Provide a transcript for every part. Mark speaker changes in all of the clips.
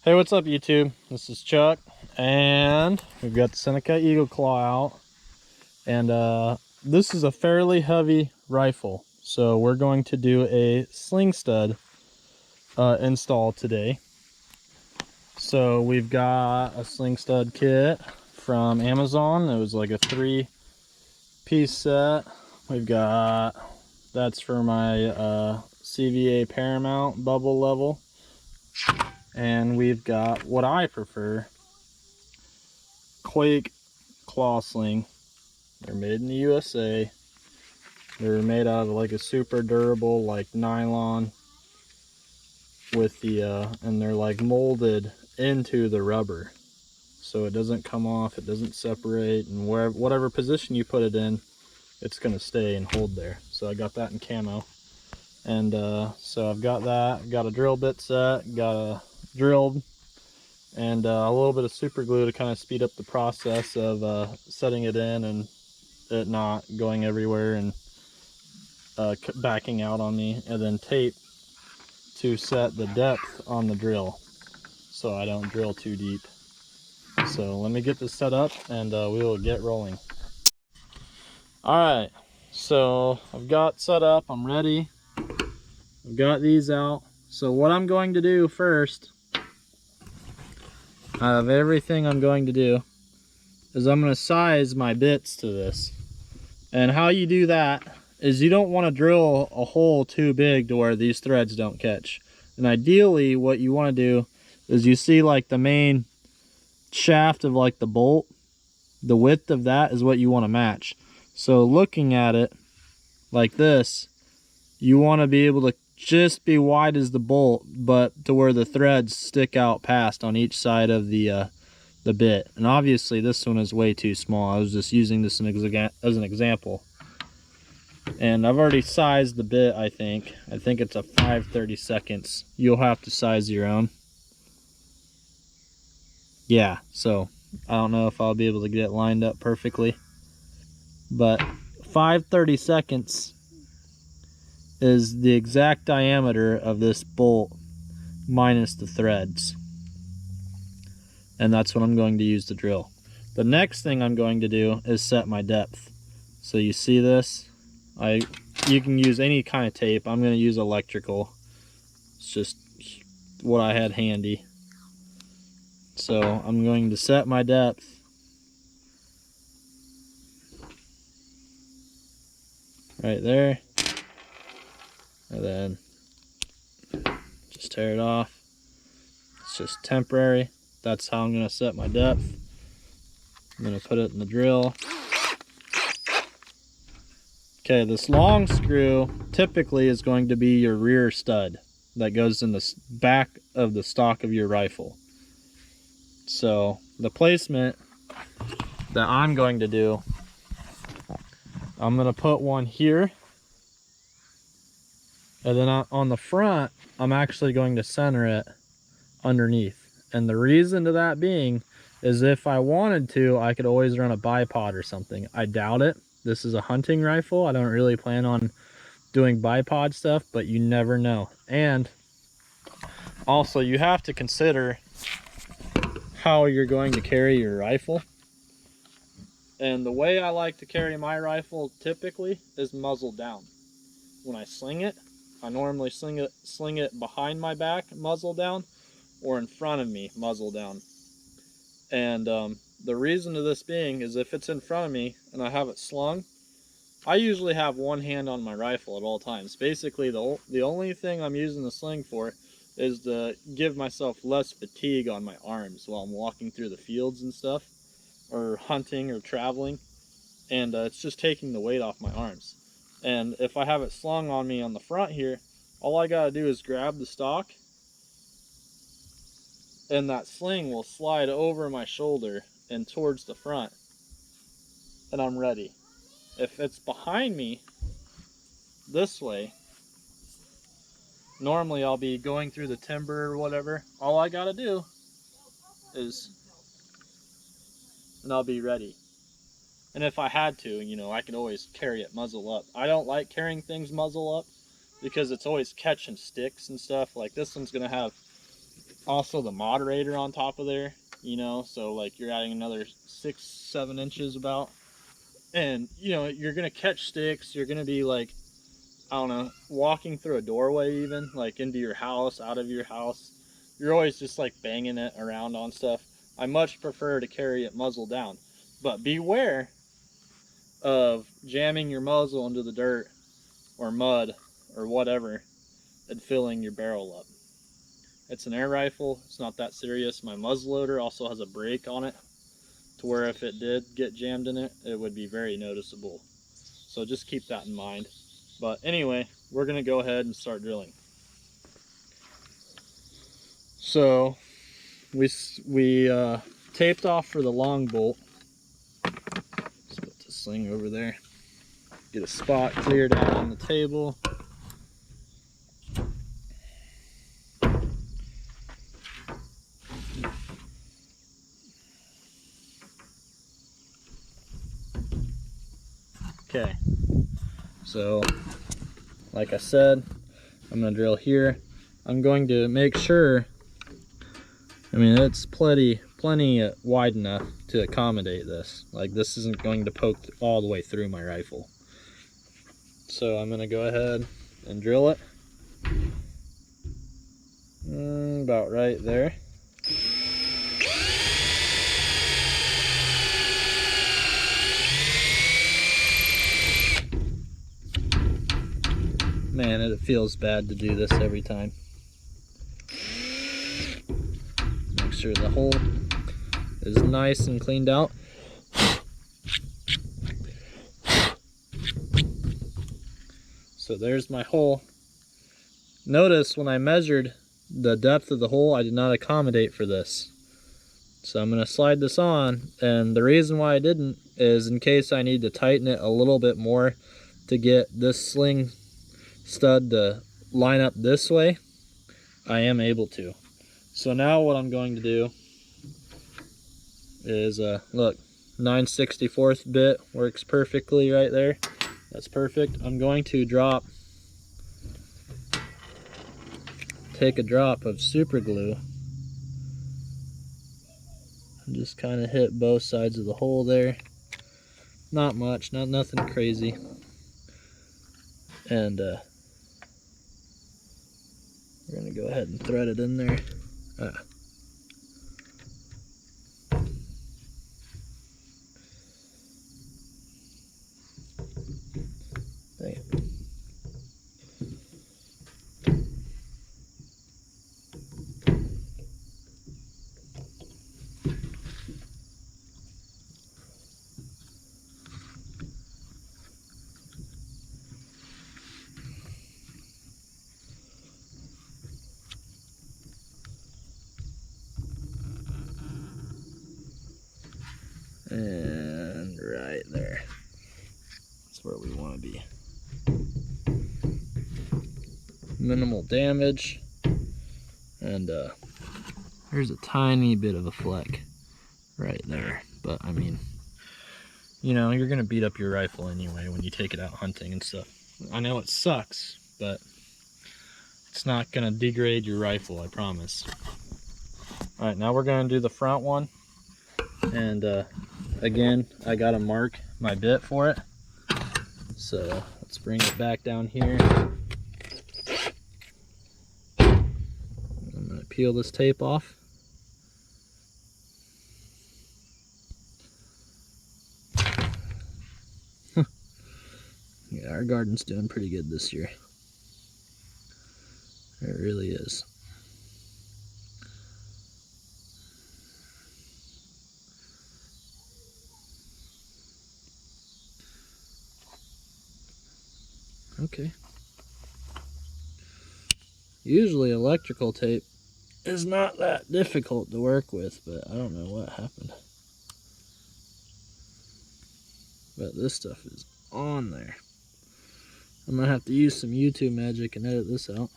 Speaker 1: Hey, what's up YouTube? This is Chuck, and we've got the Seneca Eagle Claw out, and this is a fairly heavy rifle, so we're going to do a sling stud install today. So we've got a sling stud kit from Amazon. It was like a 3-piece set. We've got, that's for my CVA Paramount bubble level. And we've got what I prefer, Quake claw sling. They're made in the USA. They're made out of like a super durable like nylon with the and they're like molded into the rubber, so it doesn't come off, it doesn't separate, and whatever position you put it in, it's gonna stay and hold there. So I got that in camo, and so I've got that. Got a drill bit set, got a drilled, and a little bit of super glue to kind of speed up the process of setting it in and it not going everywhere and backing out on me, and then tape to set the depth on the drill so I don't drill too deep. So let me get this set up and we will get rolling. Alright, so I've got set up, I'm ready. I've got these out. So what I'm going to do first, out of everything I'm going to do, is I'm going to size my bits to this. And how you do that is you don't want to drill a hole too big to where these threads don't catch. And ideally what you want to do is, you see like the main shaft of like the bolt, the width of that is what you want to match. So looking at it like this, you want to be able to just be wide as the bolt, but to where the threads stick out past on each side of the bit. And obviously this one is way too small. I was just using this as an example. And I've already sized the bit, I think. I think it's a 5/32. You'll have to size your own. Yeah, so I don't know if I'll be able to get it lined up perfectly. But 5/32 is the exact diameter of this bolt minus the threads. And that's what I'm going to use to drill. The next thing I'm going to do is set my depth. So you see this? You can use any kind of tape. I'm going to use electrical. It's just what I had handy. So I'm going to set my depth. Right there. And then just tear it off. It's just temporary. That's how I'm going to set my depth. I'm going to put it in the drill. Okay, this long screw typically is going to be your rear stud that goes in the back of the stock of your rifle. So the placement that I'm going to do, I'm going to put one here, and then on the front I'm actually going to center it underneath. And the reason to that being is, if I wanted to, I could always run a bipod or something. I doubt it. This is a hunting rifle. I don't really plan on doing bipod stuff, but you never know. And also you have to consider how you're going to carry your rifle. And the way I like to carry my rifle typically is muzzle down. When I sling it, I normally sling it behind my back, muzzle down, or in front of me, muzzle down. And the reason to this being is, if it's in front of me and I have it slung, I usually have one hand on my rifle at all times. Basically, the only thing I'm using the sling for is to give myself less fatigue on my arms while I'm walking through the fields and stuff, or hunting or traveling. And it's just taking the weight off my arms. And if I have it slung on me on the front here, all I gotta do is grab the stock, and that sling will slide over my shoulder and towards the front, and I'm ready. If it's behind me this way, normally I'll be going through the timber or whatever. All I gotta do is, and I'll be ready. And if I had to, you know, I could always carry it muzzle up. I don't like carrying things muzzle up because it's always catching sticks and stuff. Like this one's gonna have also the moderator on top of there, you know, so like you're adding another 6-7 inches about. And you know, you're gonna catch sticks, you're gonna be like, I don't know, walking through a doorway, even like into your house, out of your house. You're always just like banging it around on stuff. I much prefer to carry it muzzle down, but beware of jamming your muzzle into the dirt or mud or whatever and filling your barrel up. It's an air rifle, it's not that serious. My muzzleloader also has a brake on it to where if it did get jammed in it, it would be very noticeable. So just keep that in mind. But anyway, we're gonna go ahead and start drilling. So we taped off for the long bolt. Let's put the sling over there. Get a spot cleared out on the table. Okay, so like I said, I'm gonna drill here. I'm going to make sure, I mean, it's plenty wide enough to accommodate this. Like, this isn't going to poke all the way through my rifle. So I'm gonna go ahead and drill it. About right there. Man, it feels bad to do this every time. Make sure the hole is nice and cleaned out. So there's my hole. Notice when I measured the depth of the hole, I did not accommodate for this. So I'm gonna slide this on, and the reason why I didn't is in case I need to tighten it a little bit more to get this sling stud to line up this way, I am able to. So now what I'm going to do is, look, 9/64 bit works perfectly right there. That's perfect. I'm going to take a drop of super glue and just kind of hit both sides of the hole there. Not much, nothing crazy. And we're gonna go ahead and thread it in there. Dang it. And right there. That's where we want to be. Minimal damage. And there's a tiny bit of a fleck right there. But I mean, you know, you're gonna beat up your rifle anyway when you take it out hunting and stuff. I know it sucks, but it's not gonna degrade your rifle, I promise. All right, now we're gonna do the front one. And again, I gotta mark my bit for it. So let's bring it back down here. I'm gonna peel this tape off. Yeah, our garden's doing pretty good this year. It really is. Okay. Usually electrical tape is not that difficult to work with, but I don't know what happened. But this stuff is on there. I'm gonna have to use some YouTube magic and edit this out.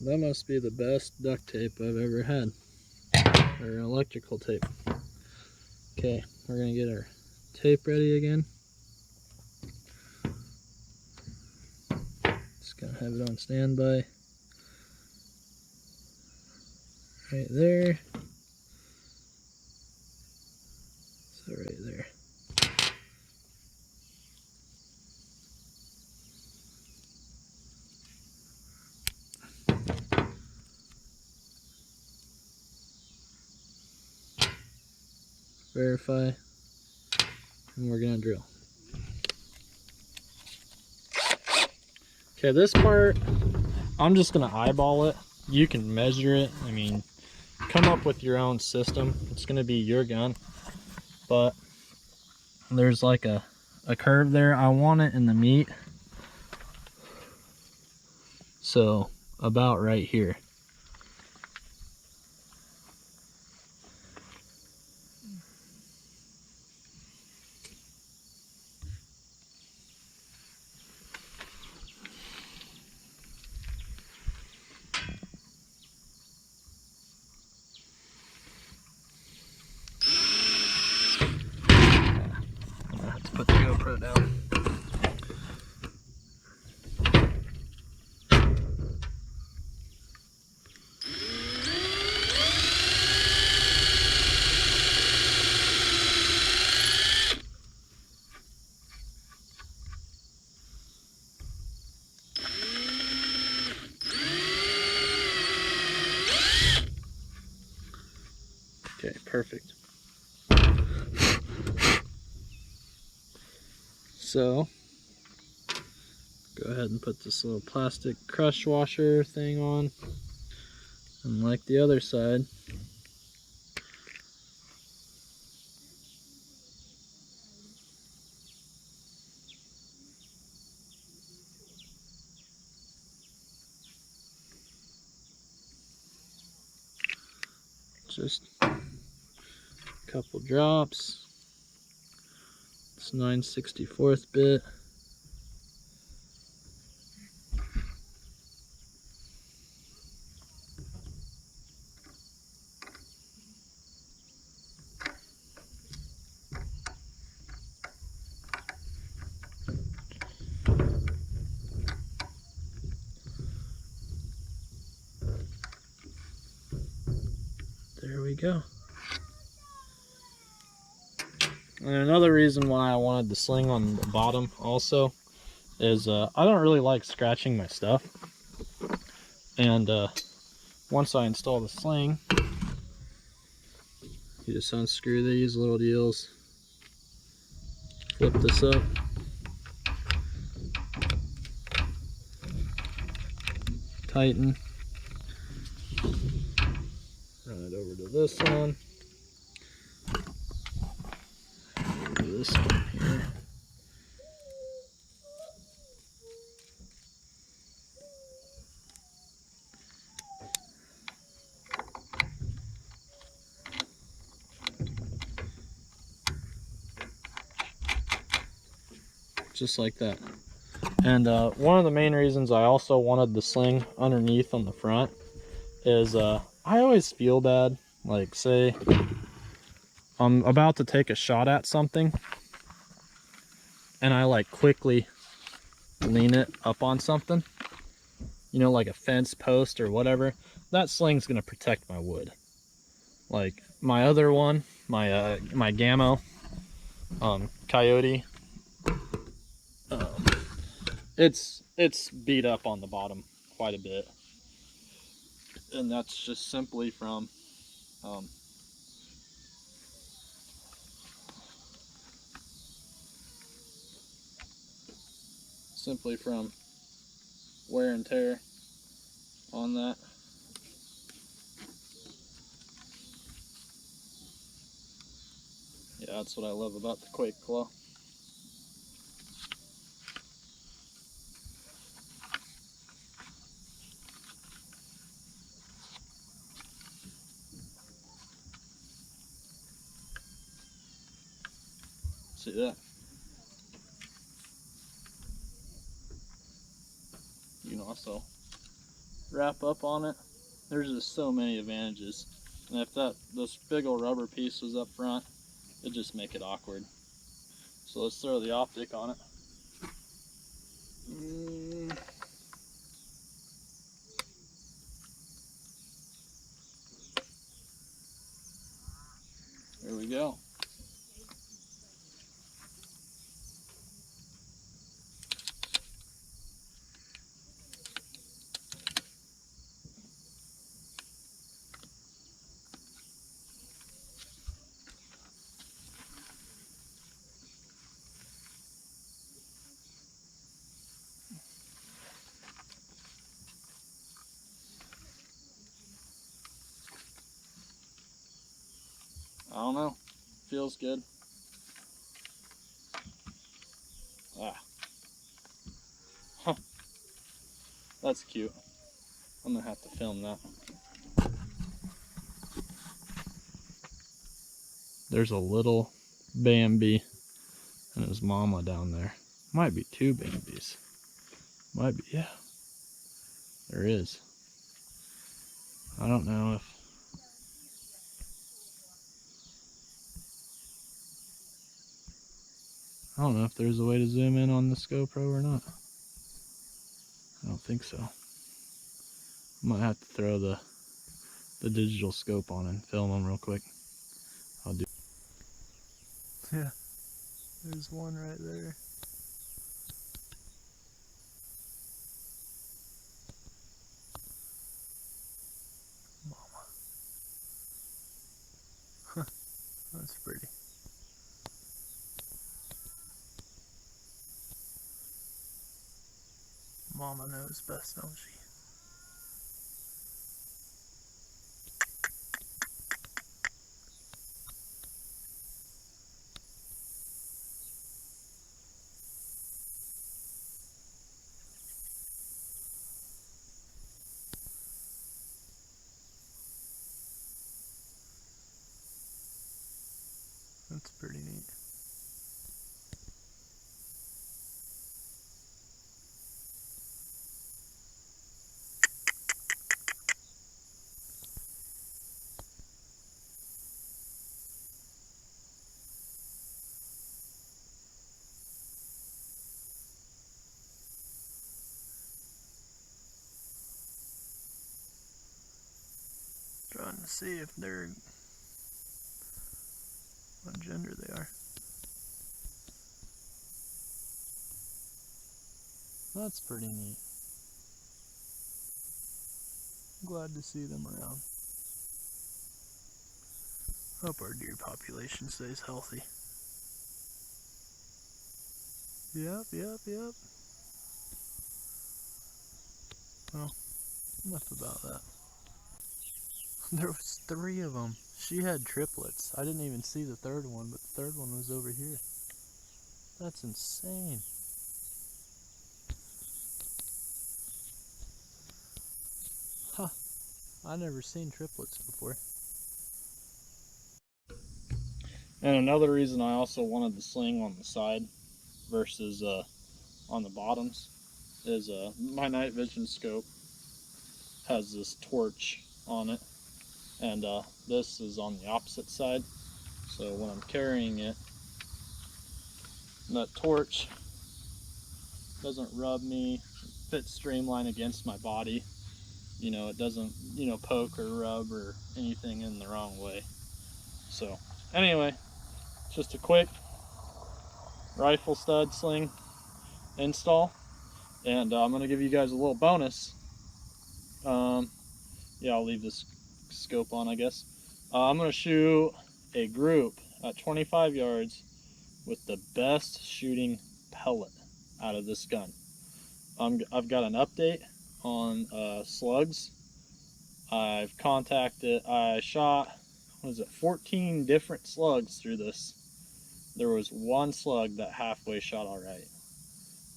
Speaker 1: That must be the best duct tape I've ever had. Or electrical tape. Okay, we're gonna get our tape ready again. have it on standby. Right there. So right there. Verify, and we're gonna drill. Okay, this part, I'm just gonna eyeball it. You can measure it. I mean, come up with your own system. It's gonna be your gun. But there's like a curve there. I want it in the meat. So about right here. I have to put the GoPro down. Okay, perfect. So, go ahead and put this little plastic crush washer thing on. And like the other side, just a couple drops. It's 9/64 bit. There we go. And another reason why I wanted the sling on the bottom also is I don't really like scratching my stuff. And once I install the sling, you just unscrew these little deals, flip this up, tighten, run it over to this one, do this one here. Just like that. And one of the main reasons I also wanted the sling underneath on the front is I always feel bad, like say I'm about to take a shot at something and I like quickly lean it up on something, you know, like a fence post or whatever. That sling's gonna protect my wood. Like my other one, my my Gammo Coyote, it's beat up on the bottom quite a bit, and that's just simply from wear and tear on that. Yeah, that's what I love about the Quake Claw. See that? You can also wrap up on it. There's just so many advantages. And if those big old rubber pieces up front, it just make it awkward. So let's throw the optic on it. go. I don't know. Feels good. Ah. Huh. That's cute. I'm gonna have to film that. There's a little Bambi and his mama down there. Might be two Bambis. Might be, yeah. There is. I don't know if... I don't know if there's a way to zoom in on this GoPro or not. I don't think so. Might have to throw the digital scope on and film them real quick. I'll do. Yeah, there's one right there. Mama. Huh, that's pretty. Mama knows best, don't she? That's pretty neat. Trying to see if they're what gender they are. That's pretty neat. Glad to see them around. Hope our deer population stays healthy. Yep. Well, enough about that. There was 3 of them. She had triplets. I didn't even see the third one, but the third one was over here. That's insane. Huh. I never seen triplets before. And another reason I also wanted the sling on the side versus on the bottoms is my night vision scope has this torch on it, and this is on the opposite side. So when I'm carrying it, that torch doesn't rub me, fits streamline against my body. You know, it doesn't, you know, poke or rub or anything in the wrong way. So anyway, just a quick rifle stud sling install, and I'm gonna give you guys a little bonus. Yeah, I'll leave this scope on, I guess. I'm gonna shoot a group at 25 yards with the best shooting pellet out of this gun. I've got an update on slugs. I shot, what is it, 14 different slugs through this. There was one slug that halfway shot all right.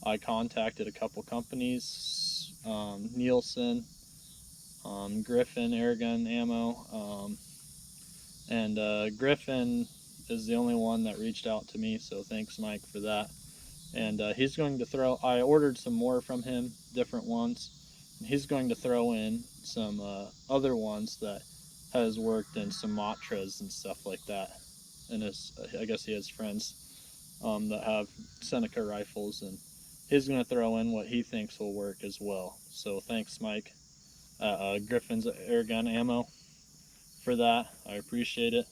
Speaker 1: I contacted a couple companies, Nielsen, Griffin airgun ammo, and Griffin is the only one that reached out to me, so thanks Mike for that. And he's going to throw, I ordered some more from him, different ones. He's going to throw in some other ones that has worked in some Matras and stuff like that. And I guess he has friends that have Seneca rifles, and he's going to throw in what he thinks will work as well. So thanks Mike, Griffin's airgun ammo, for that. I appreciate it.